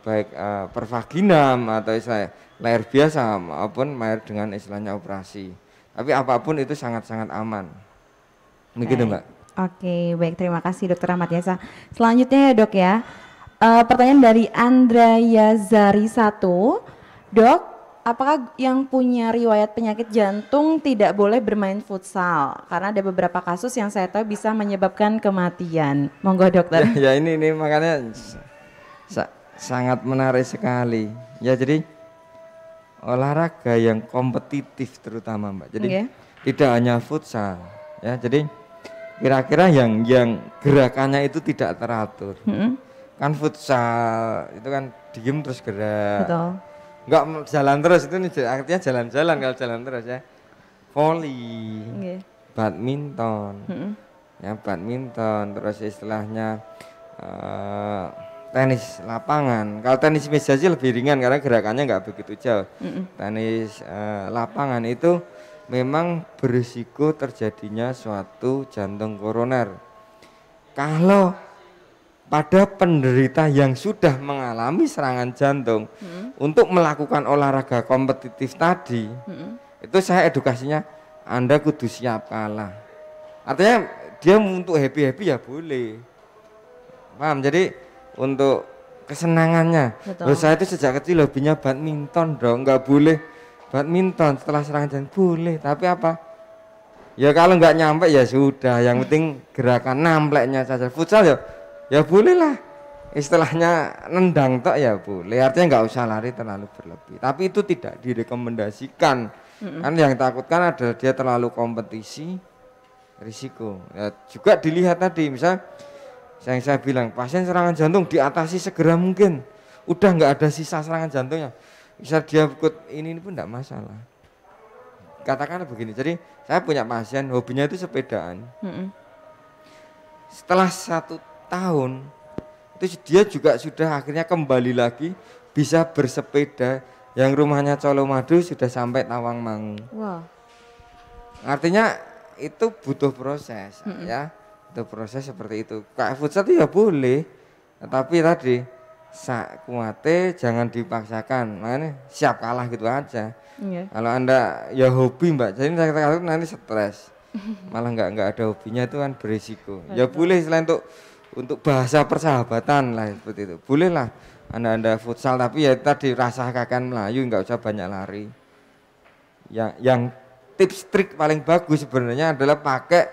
baik pervaginam atau istilah lahir biasa maupun lahir dengan istilahnya operasi. Tapi apapun itu sangat-sangat aman. Begitu Mbak. Oke, baik, terima kasih Dokter Ahmad Yasa. Selanjutnya ya Dok ya, pertanyaan dari Andraya Zari 1, Dok, apakah yang punya riwayat penyakit jantung tidak boleh bermain futsal? Karena ada beberapa kasus yang saya tahu bisa menyebabkan kematian. Monggo dokter. Ya ini makanya sangat menarik sekali. Ya jadi olahraga yang kompetitif terutama Mbak. Jadi tidak hanya futsal. Ya jadi kira-kira yang gerakannya itu tidak teratur. Kan futsal itu kan diem terus gerak. Betul. Enggak jalan terus, itu artinya jalan-jalan kalau jalan terus ya. Voli, badminton, ya badminton, terus istilahnya tenis lapangan. Kalau tenis meja sih lebih ringan karena gerakannya nggak begitu jauh. Tenis lapangan itu memang berisiko terjadinya suatu jantung koroner. Kalau pada penderita yang sudah mengalami serangan jantung untuk melakukan olahraga kompetitif tadi, itu saya edukasinya Anda kudu siap kalah. Artinya dia untuk happy ya boleh, paham? Jadi untuk kesenangannya. Loh, saya itu sejak kecil hobinya badminton dong, nggak boleh badminton setelah serangan jantung boleh, tapi apa? Ya kalau nggak nyampe ya sudah, yang penting gerakan nampleknya saja. Futsal ya boleh lah, istilahnya nendang tok ya boleh, artinya nggak usah lari terlalu berlebih, tapi itu tidak direkomendasikan. Kan yang takutkan adalah dia terlalu kompetisi, risiko ya, juga dilihat tadi misal yang saya bilang pasien serangan jantung diatasi segera mungkin, udah nggak ada sisa serangan jantungnya, bisa dia ikut ini pun tidak masalah. Katakanlah begini, jadi saya punya pasien hobinya itu sepedaan. Setelah 1 tahun itu dia juga sudah akhirnya kembali lagi bisa bersepeda, yang rumahnya Colomadu sudah sampai Tawangmangu. Wow. Artinya itu butuh proses ya, butuh proses seperti itu. Kayak futsal itu ya boleh, tetapi tadi kuate jangan dipaksakan, makanya siap kalah gitu aja. Kalau Anda ya hobi Mbak, jadi saya katakan nanti stres, malah nggak ada hobinya itu kan berisiko. Ya boleh selain untuk bahasa persahabatan lah seperti itu, boleh lah anda futsal, tapi ya tadi rasakan Melayu, nggak usah banyak lari. Yang tips trik paling bagus sebenarnya adalah pakai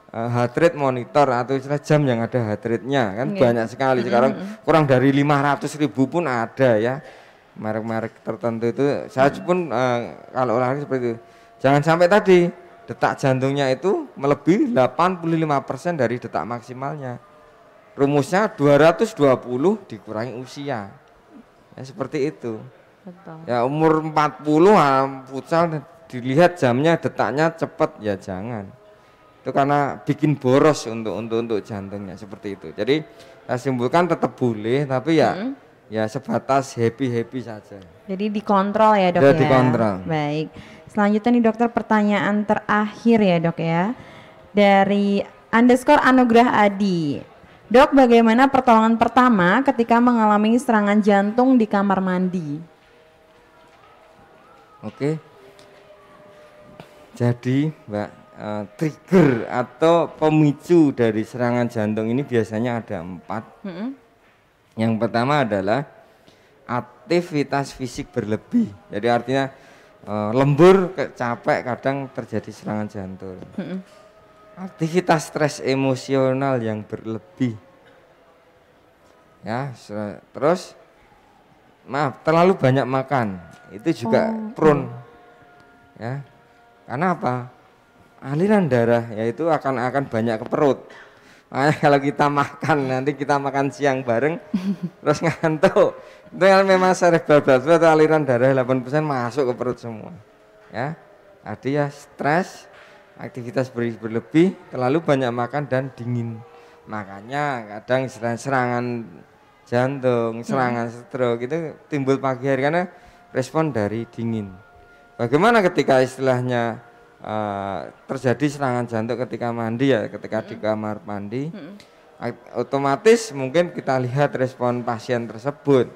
heart rate monitor atau istilah jam yang ada heart rate-nya kan. Banyak sekali sekarang, kurang dari 500.000 pun ada ya, merek-merek tertentu itu. Saya pun kalau olahraga seperti itu, jangan sampai tadi detak jantungnya itu melebihi 85% dari detak maksimalnya. Rumusnya 220 dikurangi usia. Ya seperti itu. Betul. Ya umur 40 futsal dilihat jamnya detaknya cepat ya jangan. Itu karena bikin boros untuk jantungnya seperti itu. Jadi saya simpulkan tetap boleh, tapi ya sebatas happy saja. Jadi dikontrol ya Dok ya. Dikontrol. Baik. Selanjutnya nih dokter, pertanyaan terakhir ya dok ya. Dari _Anugrah Adi. Dok, bagaimana pertolongan pertama ketika mengalami serangan jantung di kamar mandi? Oke. Jadi Mbak, trigger atau pemicu dari serangan jantung ini biasanya ada 4. Yang pertama adalah aktivitas fisik berlebih. Jadi artinya lembur, capek, kadang terjadi serangan jantung. Aktivitas stres emosional yang berlebih. Ya, terus terlalu banyak makan. Itu juga prone. Ya. Karena apa? Aliran darah yaitu akan banyak ke perut. Makanya kalau kita makan, nanti kita makan siang bareng terus ngantuk, itu yang memang cerebral blood flow atau aliran darah 80% masuk ke perut semua. Ya. Jadi ya stres, aktivitas berlebih, terlalu banyak makan dan dingin. Makanya kadang serangan jantung, serangan stroke itu timbul pagi hari karena respon dari dingin. Bagaimana ketika istilahnya terjadi serangan jantung ketika mandi ya, ketika di kamar mandi, otomatis mungkin kita lihat respon pasien tersebut.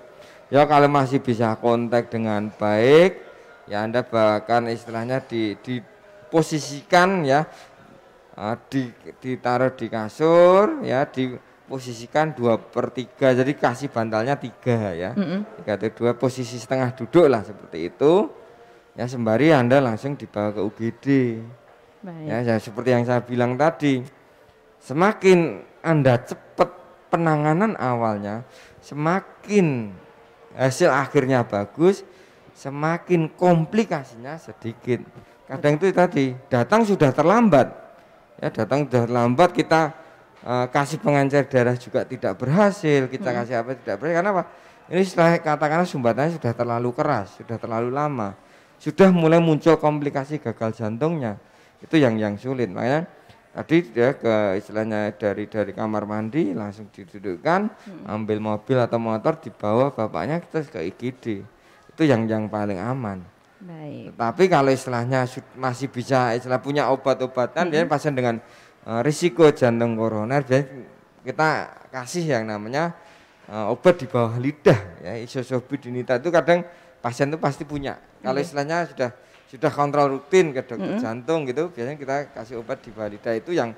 Ya kalau masih bisa kontak dengan baik, ya Anda bahkan istilahnya diposisikan ya, ditaruh di kasur ya, diposisikan 2/3, jadi kasih bantalnya 3 ya, 3/2, posisi setengah duduk lah seperti itu. Ya sembari Anda langsung dibawa ke UGD. Ya seperti yang saya bilang tadi, semakin Anda cepat penanganan awalnya, semakin hasil akhirnya bagus, semakin komplikasinya sedikit. Kadang itu tadi datang sudah terlambat. Ya datang sudah terlambat, kita kasih pengencer darah juga tidak berhasil, kita kasih apa tidak berhasil. Karena apa? Ini setelah katakanlah sumbatannya sudah terlalu keras, sudah terlalu lama. Sudah mulai muncul komplikasi gagal jantungnya, itu yang sulit. Makanya tadi dia ke istilahnya dari kamar mandi langsung didudukkan, ambil mobil atau motor dibawa bapaknya kita ke IGD, itu yang paling aman. Baik. Tapi kalau istilahnya masih bisa istilah punya obat-obatan, dia pasien dengan risiko jantung koroner, kita kasih yang namanya obat di bawah lidah ya, isosofodinita. Itu kadang pasien itu pasti punya. Kalau istilahnya sudah kontrol rutin ke dokter jantung gitu, biasanya kita kasih obat di bawah lidah. Itu yang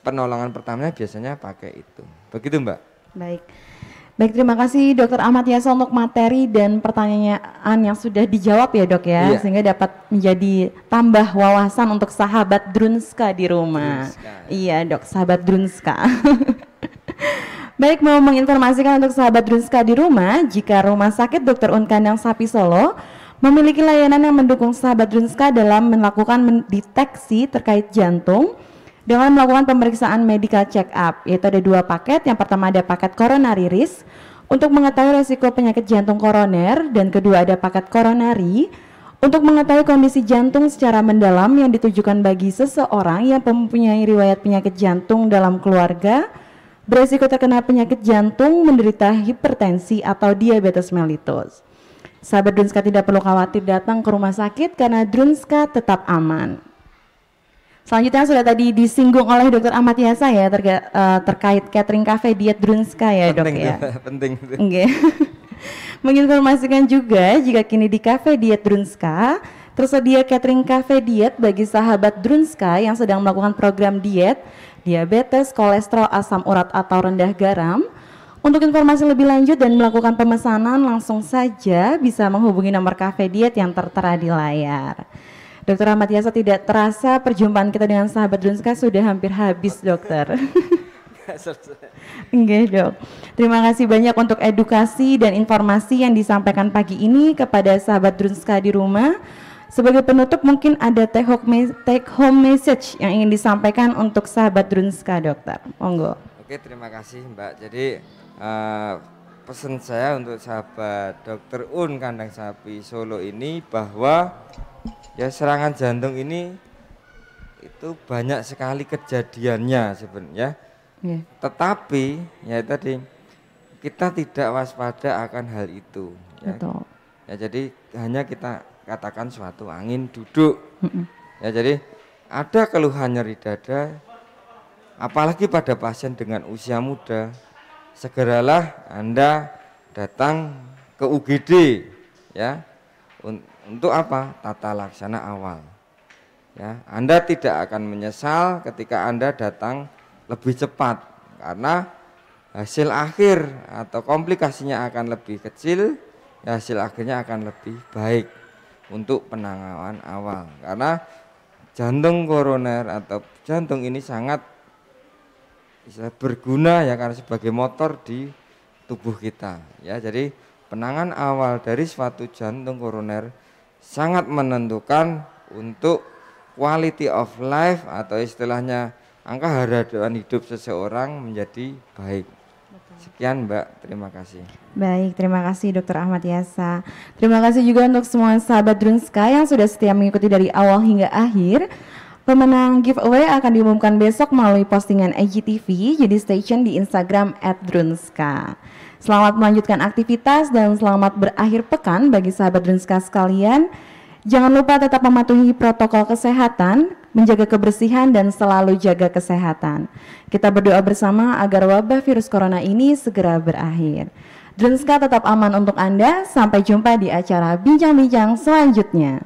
penolongan pertamanya biasanya pakai itu. Begitu Mbak. Baik, terima kasih Dokter Ahmad Yasa untuk materi dan pertanyaan yang sudah dijawab ya dok ya, sehingga dapat menjadi tambah wawasan untuk sahabat Drunska di rumah. Iya dok, sahabat Drunska. Baik, mau menginformasikan untuk sahabat Drunska di rumah, jika Rumah Sakit Dr. Un Kandang Sapi Solo memiliki layanan yang mendukung sahabat Drunska dalam melakukan mendeteksi terkait jantung dengan melakukan pemeriksaan medical check up, yaitu ada 2 paket. Yang pertama ada paket coronary risk untuk mengetahui resiko penyakit jantung koroner, dan kedua ada paket coronary untuk mengetahui kondisi jantung secara mendalam yang ditujukan bagi seseorang yang mempunyai riwayat penyakit jantung dalam keluarga, beresiko terkena penyakit jantung, menderita hipertensi atau diabetes mellitus. Sahabat Drunska tidak perlu khawatir datang ke rumah sakit karena Drunska tetap aman. Selanjutnya sudah tadi disinggung oleh Dr. Ahmad Yasa ya terkait catering cafe diet Drunska ya dok ya. Penting. Menginformasikan juga jika kini di cafe diet Drunska tersedia catering cafe diet bagi sahabat Drunska yang sedang melakukan program diet, diabetes, kolesterol, asam urat atau rendah garam. Untuk informasi lebih lanjut dan melakukan pemesanan langsung saja bisa menghubungi nomor cafe diet yang tertera di layar. Dokter Ahmad Yasa, tidak terasa perjumpaan kita dengan sahabat Drunska sudah hampir habis dokter. Enggak dok. Terima kasih banyak untuk edukasi dan informasi yang disampaikan pagi ini kepada sahabat Drunska di rumah. Sebagai penutup mungkin ada take home message yang ingin disampaikan untuk sahabat Drunska dokter. Monggo. Oke, terima kasih Mbak. Jadi pesan saya untuk sahabat Dr. Un Kandang Sapi Solo ini bahwa ya serangan jantung ini itu banyak sekali kejadiannya sebenarnya. Tetapi ya tadi kita tidak waspada akan hal itu. Ya. Betul. Ya jadi hanya kita katakan suatu angin duduk. Ya, jadi ada keluhan nyeri dada, apalagi pada pasien dengan usia muda, segeralah Anda datang ke UGD ya. Untuk apa? Tata laksana awal. Ya, Anda tidak akan menyesal ketika Anda datang lebih cepat karena hasil akhir atau komplikasinya akan lebih kecil, ya, hasil akhirnya akan lebih baik untuk penanganan awal. Karena jantung koroner atau jantung ini sangat bisa berguna ya, karena sebagai motor di tubuh kita ya. Jadi penanganan awal dari suatu jantung koroner sangat menentukan untuk quality of life atau istilahnya angka harapan hidup seseorang menjadi baik. Sekian Mbak, terima kasih. Baik, terima kasih Dr. Ahmad Yasa. Terima kasih juga untuk semua sahabat Drunska yang sudah setia mengikuti dari awal hingga akhir. Pemenang giveaway akan diumumkan besok melalui postingan IGTV, jadi stay tune di Instagram @drunska. Selamat melanjutkan aktivitas dan selamat berakhir pekan bagi sahabat Drunska sekalian. Jangan lupa tetap mematuhi protokol kesehatan, menjaga kebersihan dan selalu jaga kesehatan. Kita berdoa bersama agar wabah virus corona ini segera berakhir. Drunska tetap aman untuk Anda. Sampai jumpa di acara bincang-bincang selanjutnya.